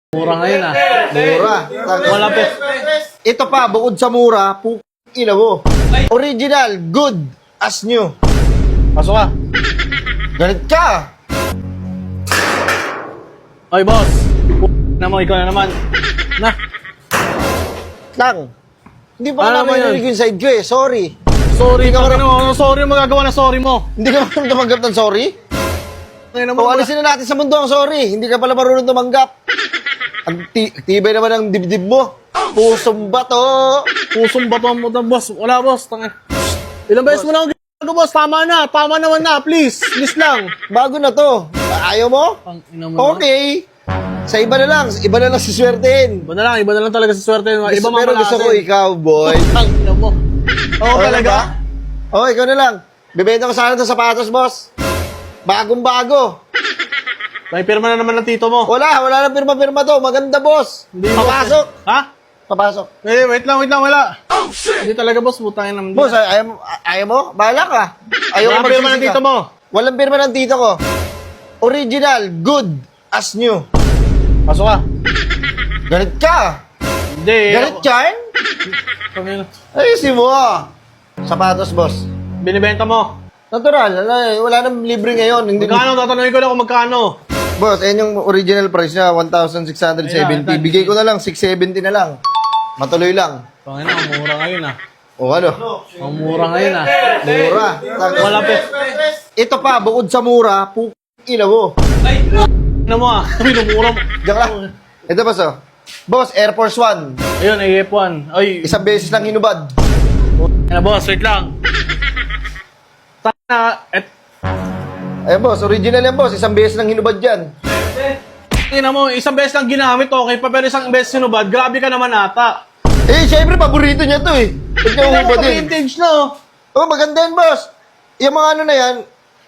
Mura ngayon ah. Mura. Wala pa. Ito pa, bukod sa mura, ina mo. Original, good as new. Pasok ka. Galit ka. Oy, boss. Na mo, ikaw na naman. Na. Lang. Hindi pa Ano naman naman yun? narinig yung side ko eh. Sorry. Sorry ka Ikaw na. Sorry, magagawa na sorry mo. Hindi ka marunong tumanggap ng sorry? Ngayon O naman. alisin na natin sa mundo ang sorry. Hindi ka pala marunong tumanggap. Ang tibay naman ang dibdib mo. Pusong bato. Pusong bato mo na, boss. Wala, boss. Tanga. Ilang beses mo na ako ginagawa, boss. Tama na. Tama naman na. Please. Please lang. Bago na to. Ayaw mo? Ang ina mo naman. Okay. Sa iba na lang. Iba na lang si swertein. Iba na lang talaga sa swerte. Iba Pero gusto ko ikaw, boy. Ang ina mo. Oo, Okay talaga? ba? Oh, ikaw na lang. Bibenta ko sana itong sapatos, boss. Bagong-bago. May pirma na naman ng tito mo. Wala nang pirma-pirma to. Maganda, boss. Hindi, Papasok. Ha? Papasok. Eh, wait lang, wala. Hindi talaga, boss. Butangin naman. Boss, ayaw mo? Bahala ka. Ayaw Wala ko pirma ng magsisi tito ka. mo. Walang pirma ng tito ko. Original, good as new. Pasok ka. Galit ka. Hindi. Galit ka, eh? Tangina. Ayusin mo, ah. Sapatos, boss. Binibenta mo. Natural. Wala nang libre ngayon. Hindi Magkano? Tatanungin ko lang kung magkano. Boss, ayun yung original price niya, 1,670. Ayan. Bigay ko na lang, 670 na lang. Matuloy lang. Tangina, ang mura ngayon ah. O ano? Ang mura ngayon ah. Mura. Wala pa. Ito pa, bukod sa mura, ina mo. Ano mo ah? Minumura mo. Diyan lang. Ito boss, oh. Boss, Air Force One. Ayun, AF1. Ay, Isang beses lang hinubad. na boss, wait lang. Tangina, Ayun boss, original yan boss. Isang beses lang hinubad yan. tingnan mo, isang beses lang ginamit, okay pa, pero isang beses sinubad, grabe ka naman ata. Eh, syempre, paborito niya to eh. Huwag niya Tingnan mo, hubadin. vintage na oh. Oh, maganda yan boss. Yung mga ano na yan,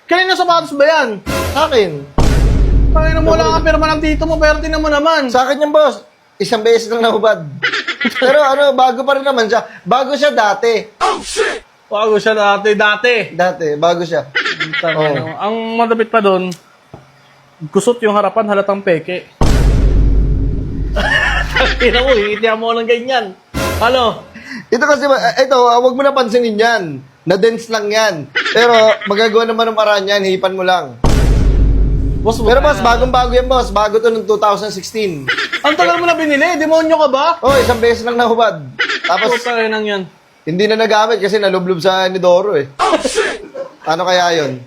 Kanina sapatos ba yan? sa akin. Tangina mo, wala kang pirma ng tito mo, pero tingnan mo naman. Sa akin yan boss. Isang beses lang nahubad. Pero ano, bago pa rin naman siya. Bago siya dati. Bago siya dati. Dati, bago siya. Tangina mo. Ang madapit pa doon, kusot yung harapan, halatang peke. Tangina mo, hihitihan mo ng ganyan. Ano? Ito kasi, ito, wag mo na pansinin yan. Na-dense lang yan. Pero, magagawa naman ng paraan yan, hipan mo lang. Boss, Pero boss, bagong-bago yan boss. Bago to noong 2016. ang tagal mo na binili, demonyo ka ba? Oh, isang beses lang nahubad. Tapos, Puta nang yan. hindi na nagamit kasi nalublob sa Nidoro eh. Ano kaya yon?